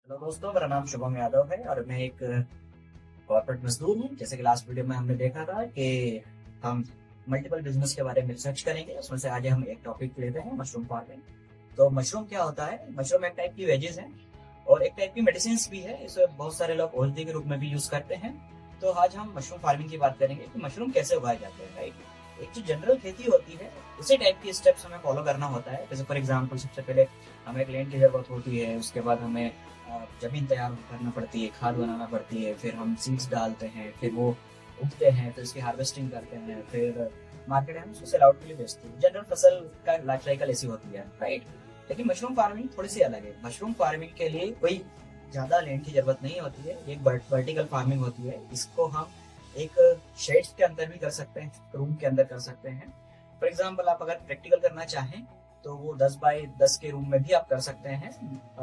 Hello दोस्तों, मेरा नाम शुभम यादव है और मैं एक कॉर्पोरेट मजदूर हूँ। जैसे कि लास्ट वीडियो में हमने देखा था कि हम मल्टीपल बिजनेस के बारे में रिसर्च करेंगे। उसमें से आज हम एक टॉपिक लेते हैं, मशरूम फार्मिंग। तो मशरूम क्या होता है? मशरूम एक टाइप की वेजेस है और एक टाइप की मेडिसिन भी है। इसे बहुत सारे लोग औषधि के रूप में भी यूज करते हैं। तो आज हम मशरूम फार्मिंग की बात करेंगे कि मशरूम कैसे उगाए जाते हैं। राइट, एक जो जनरल खेती होती है उसी टाइप की स्टेप्स हमें फॉलो करना होता है। जैसे फॉर एग्जाम्पल, सबसे पहले हमें एक लैंड की जरूरत होती है। उसके बाद हमें जमीन तैयार करना पड़ती है, खाद बनाना पड़ती है, फिर हम सीड्स डालते हैं, फिर वो उगते हैं, फिर उसकी हार्वेस्टिंग करते हैं, फिर मार्केट में हम उसको सेल आउट के लिए बेचते हैं। जनरल फसल का लाइफ साइकिल ऐसी होती है, राइट। लेकिन मशरूम फार्मिंग थोड़ी सी अलग है। मशरूम फार्मिंग के लिए कोई ज्यादा लैंड की जरूरत नहीं होती है। एक वर्टिकल फार्मिंग होती है। इसको हम एक शेड्स के अंदर भी कर सकते हैं, रूम के अंदर कर सकते हैं। फॉर एग्जाम्पल, आप अगर प्रैक्टिकल करना चाहें तो वो 10 बाय 10 के रूम में भी आप कर सकते हैं।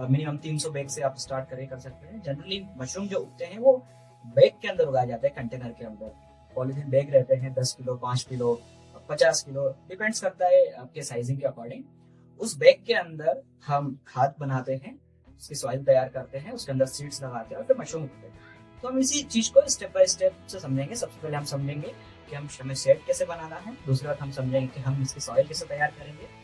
मिनिमम 300 बैग से आप स्टार्ट कर सकते हैं। जनरली मशरूम जो उगते हैं वो बैग के अंदर उगाए जाते हैं, कंटेनर के अंदर। पॉलीथीन बैग रहते हैं, 10 किलो, 5 किलो, 50 किलो, डिपेंड्स करता है आपके साइजिंग के अकॉर्डिंग। उस बैग के अंदर हम खाद बनाते हैं, उसकी सॉइल तैयार करते हैं, उसके अंदर सीड्स लगाते हैं और फिर मशरूम उगते हैं। तो हम इसी चीज को स्टेप बाय स्टेप से समझेंगे। सबसे पहले हम समझेंगे कि हमें शेड कैसे बनाना है। दूसरी बात हम समझेंगे कि हम इसकी सॉइल कैसे तैयार करेंगे।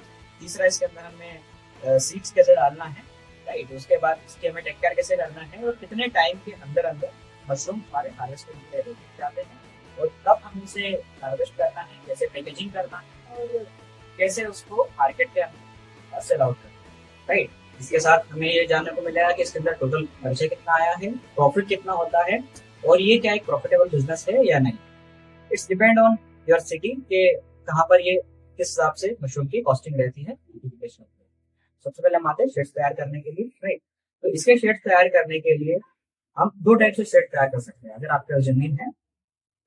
तीसरा, इसके अंदर हमें सीड्स कैसे डालना है, राइट। उसके बाद इसके हमें टेक केयर कैसे करना है और कितने टाइम के अंदर अंदर मशरूम हमारे हार्वेस्ट के लिए जाते हैं और कब हम इसे हार्वेस्ट करना है, कैसे पैकेजिंग करना है और कैसे उसको मार्केट के अंदर सेल आउट करना है, राइट। इसके साथ हमें ये जानने को मिलेगा कि इसके अंदर टोटल खर्चे कितना आया है, प्रॉफिट कितना होता है और ये क्या एक प्रॉफिटेबल बिजनेस है या नहीं। It's depend on your city के कहाँ पर ये किस हिसाब से मशरूम की कॉस्टिंग रहती है। सबसे पहले हम आते हैं शेड्स तैयार करने के लिए, राइट। तो इसके शेड्स तैयार करने के लिए हम दो टाइप से शेड तैयार कर सकते हैं। अगर आपके पास जमीन है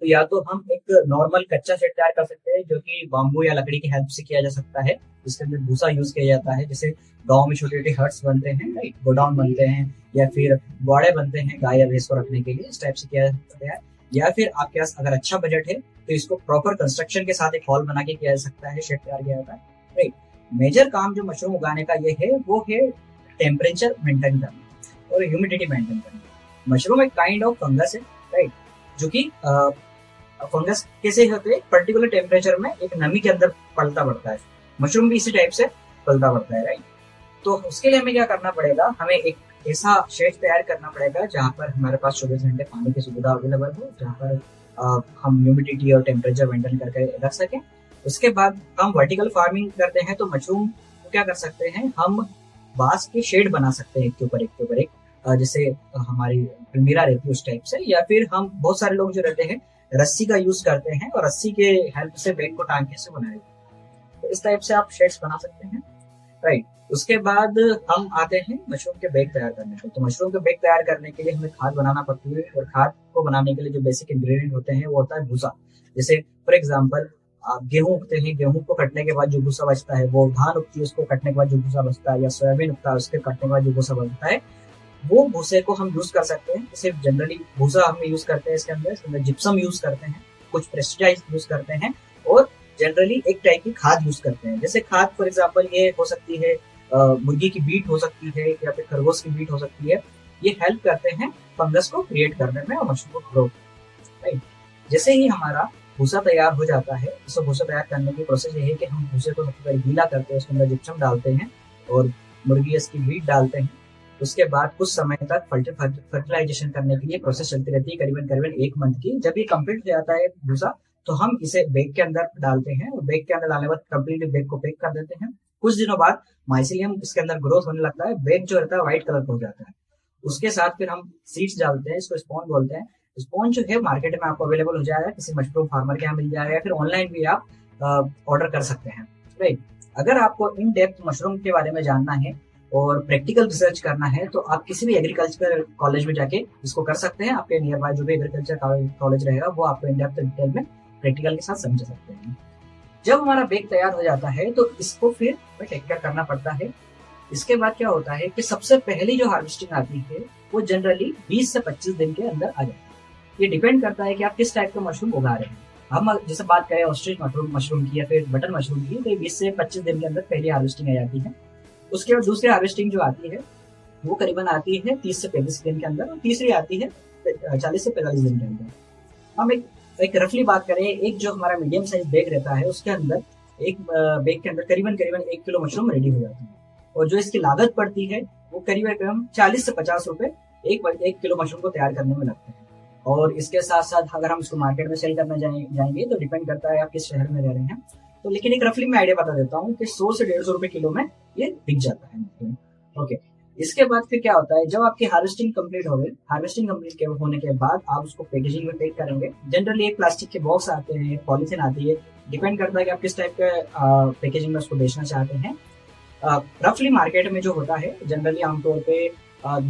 तो या तो हम एक नॉर्मल कच्चा शेड तैयार कर सकते हैं, जो कि बाम्बू या लकड़ी की हेल्प से किया जा सकता है। जिसके अंदर भूसा यूज किया जाता है। जैसे गाँव में छोटे छोटे हट्स बनते हैं, राइट, गोडाउन बनते हैं, या फिर बाड़े बनते हैं गाय या भैंस को रखने के लिए, इस टाइप से किया जाता है। या फिर आपके पास अगर अच्छा बजट है तो इसको प्रॉपर कंस्ट्रक्शन के साथ एक हॉल बना के किया जा सकता है, शेड तैयार किया जाता है, राइट। मेजर काम जो मशरूम उगाने का ये है वो है टेम्परेचर मेंटेन करना और ह्यूमिडिटी मेंटेन करना। मशरूम एक काइंड ऑफ फंगस है, राइट, जो कि फंगस कैसे होते हैं, पर्टिकुलर टेम्परेचर में एक नमी के अंदर पलता बढ़ता है। मशरूम भी इसी टाइप से पलता बढ़ता है, राइट। तो उसके लिए हमें क्या करना पड़ेगा, हमें एक ऐसा शेड तैयार करना पड़ेगा जहाँ पर हमारे पास 24 घंटे पानी की सुविधा अवेलेबल हो, जहाँ पर हम ह्यूमिडिटी और टेम्परेचर मेंटेन करके रख सकें। उसके बाद हम वर्टिकल फार्मिंग करते हैं तो मशरूम को क्या कर सकते हैं, हम बांस के शेड बना सकते हैं, एक के ऊपर एक के ऊपर एक, जैसे हमारी अलमीरा रहती है उस टाइप से। या फिर हम बहुत सारे लोग जो रहते हैं रस्सी का यूज करते हैं और रस्सी के हेल्प से बैग को टांग के से बनाए। तो इस टाइप से आप शेड्स बना सकते हैं, राइट। उसके बाद हम आते हैं मशरूम के बैग तैयार करने को। तो मशरूम के बैग तैयार करने के लिए हमें खाद बनाना पड़ती है और खाद को बनाने के लिए जो बेसिक इंग्रेडिएंट होते हैं वो होता है भूसा। जैसे फॉर एग्जांपल, गेहूं उगते हैं, गेहूं को कटने के बाद जो भूसा बचता है, वो धान उगती है, उसको कटने के बाद जो भूसा बचता है, या सोयाबीन उगता है, उसके कटने के बाद जो भूसा बचता है, वो भूसे को हम यूज कर सकते हैं। जैसे जनरली भूसा हम यूज करते हैं, इसके अंदर जिप्सम यूज करते हैं, कुछ पेस्टिसाइड यूज करते हैं और जनरली एक टाइप की खाद यूज करते हैं। जैसे खाद फॉर एग्जांपल ये हो सकती है मुर्गी की बीट हो सकती है या फिर खरगोश की बीट हो सकती है। ये हेल्प करते हैं फंगस को क्रिएट करने में और मशरूम को ग्रो, राइट। जैसे ही हमारा भूसा तैयार हो जाता है, इसको भूसा तैयार करने की प्रोसेस ये है कि हम भूसे को सबसे पहले गीला करते हैं, उसके अंदर जिप्सम डालते हैं और मुर्गी की बीट डालते हैं। उसके बाद कुछ समय तक फर्टिलाइजेशन करने के लिए प्रोसेस चलती रहती है, करीबन करीबन 1 मंथ की। जब ये कंप्लीट हो जाता है भूसा, तो हम इसे बैग के अंदर डालते हैं और बैग के अंदर डालने के बाद कंप्लीटली बैग को पैक कर देते हैं। कुछ दिनों बाद माइसिलियम इसके अंदर ग्रोथ होने लगता है, बैग जो रहता है व्हाइट कलर का हो जाता है। उसके साथ फिर हम सीड्स डालते हैं, इसको स्पॉन बोलते हैं। स्पॉन जो है मार्केट में आपको अवेलेबल हो जाएगा, किसी मशरूम फार्मर के यहाँ मिल जाएगा, फिर ऑनलाइन भी आप ऑर्डर कर सकते हैं, राइट। अगर आपको इन डेप्थ मशरूम के बारे में जानना है और प्रैक्टिकल रिसर्च करना है तो आप किसी भी एग्रीकल्चर कॉलेज में जाके इसको कर सकते हैं। आपके नियर बाय जो भी एग्रीकल्चर कॉलेज रहेगा वो आपको इन डेप्थ डिटेल में प्रैक्टिकल के साथ समझ सकते हैं। जब हमारा बैग तैयार हो जाता है तो इसको फिर टेक केयर करना पड़ता है। इसके बाद क्या होता है कि सबसे पहली जो हार्वेस्टिंग आती है वो जनरली 20 से 25 दिन के अंदर आ जाती है। ये डिपेंड करता है कि आप किस टाइप का मशरूम उगा रहे हैं। हम जैसे बात करें ऑस्ट्रिच मशरूम की या फिर बटन मशरूम की, तो 20 से 25 दिन के अंदर पहली हार्वेस्टिंग आ जाती है। उसके बाद दूसरी हार्वेस्टिंग जो आती है वो करीबन आती है 30 से 35 दिन के अंदर, और तीसरी आती है 40 से 45 दिन के अंदर। हम एक रफली बात करें, एक जो हमारा मीडियम साइज बैग रहता है उसके अंदर, एक बैग के अंदर करीबन करीबन 1 किलो मशरूम रेडी हो जाती है, और जो इसकी लागत पड़ती है वो करीबन करीबन 40 से 50 रुपए एक किलो मशरूम को तैयार करने में लगते हैं। और इसके साथ साथ अगर हम इसको मार्केट में सेल करने जाएंगे तो डिपेंड करता है आप किस शहर में रह रहे हैं। तो लेकिन एक रफली मैं आइडिया बता देता हूँ कि 100 से 150 रुपए किलो में ये बिक जाता है। ओके, इसके बाद फिर क्या होता है, जब आपकी हार्वेस्टिंग कंप्लीट हो गई, हार्वेस्टिंग कंप्लीट होने के बाद आप उसको पैकेजिंग में पैक करेंगे। जनरली एक प्लास्टिक के बॉक्स आते हैं, पॉलीथीन आती है, डिपेंड करता है कि आप किस टाइप का पैकेजिंग में उसको बेचना चाहते हैं। रफली मार्केट में जो होता है जनरली आमतौर पे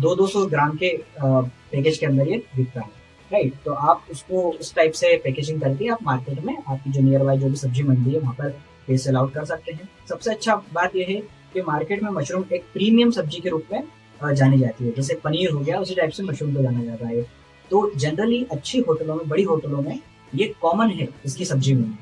200 ग्राम के पैकेज के अंदर ये बिकता है, राइट। तो आप उसको उस टाइप से पैकेजिंग करके आप मार्केट में आपकी जो नियर बाय जो भी सब्जी मंडी है वहाँ पर सेल आउट कर सकते हैं। सबसे अच्छा बात यह है कि मार्केट में मशरूम एक प्रीमियम सब्जी के रूप में जानी जाती है, जैसे पनीर हो गया उसी टाइप से मशरूम को जाना जाता है। तो जनरली अच्छी होटलों में, बड़ी होटलों में ये कॉमन है इसकी सब्जी में।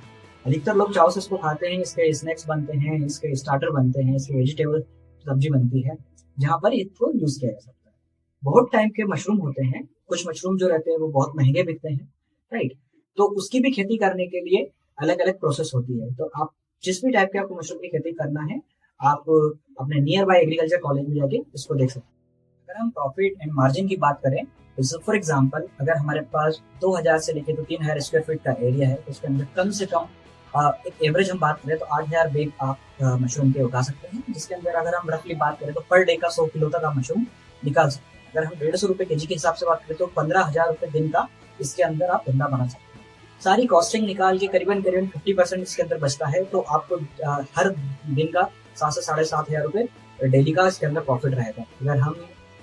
अधिकतर लोग चाव से इसको खाते हैं, इसके स्नैक्स बनते हैं, इसके स्टार्टर बनते हैं, इसके वेजिटेबल सब्जी बनती है, जहाँ पर इसको यूज किया जा सकता है। बहुत टाइप के मशरूम होते हैं, कुछ मशरूम जो रहते हैं वो बहुत महंगे बिकते हैं, राइट। तो उसकी भी खेती करने के लिए अलग अलग प्रोसेस होती है। तो आप जिस भी टाइप के आपको मशरूम की खेती करना है, आप अपने नियर बाय एग्रीकल्चर कॉलेज में जाके इसको देख सकते हैं। अगर हम प्रॉफिट एंड मार्जिन की बात करें तो फॉर एग्जांपल अगर हमारे पास 2000 से लेकर तो 3000 स्क्वायर फीट का एरिया है, उसके अंदर कम से कम एक एवरेज हम बात करें तो 8000 बैग आप मशरूम के उगा सकते हैं, जिसके अंदर अगर हम रफली बात करें तो पर डे का 100 किलो तक आप मशरूम निकाल सकते हैं। अगर हम 150 रुपए के जी के हिसाब से बात करें तो 15,000 रुपए दिन का इसके अंदर आप धंधा बना सकते हैं। सारी कॉस्टिंग निकाल के करीबन करीबन 50% इसके अंदर बचता है, तो आपको हर दिन का 7 से 7,500 रुपए डेली का इसके अंदर प्रॉफिट रहेगा। अगर हम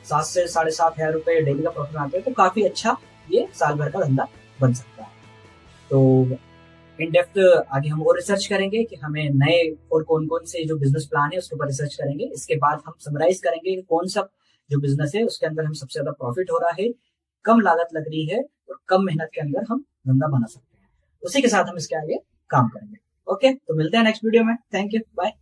7 से 7,500 रुपए डेली का प्रॉफिट आते हैं तो काफी अच्छा ये साल भर का धंधा बन सकता है। तो इन डेप्थ आगे हम और रिसर्च करेंगे कि हमें नए और कौन कौन से जो बिजनेस प्लान है उसके ऊपर रिसर्च करेंगे। इसके बाद हम समराइज करेंगे कि कौन सा जो बिजनेस है उसके अंदर हम सबसे ज्यादा प्रॉफिट हो रहा है, कम लागत लग रही है और कम मेहनत के अंदर हम धंधा बना सकते हैं। उसी के साथ हम इसके आगे काम करेंगे। ओके, तो मिलते हैं नेक्स्ट वीडियो में। Thank you, bye.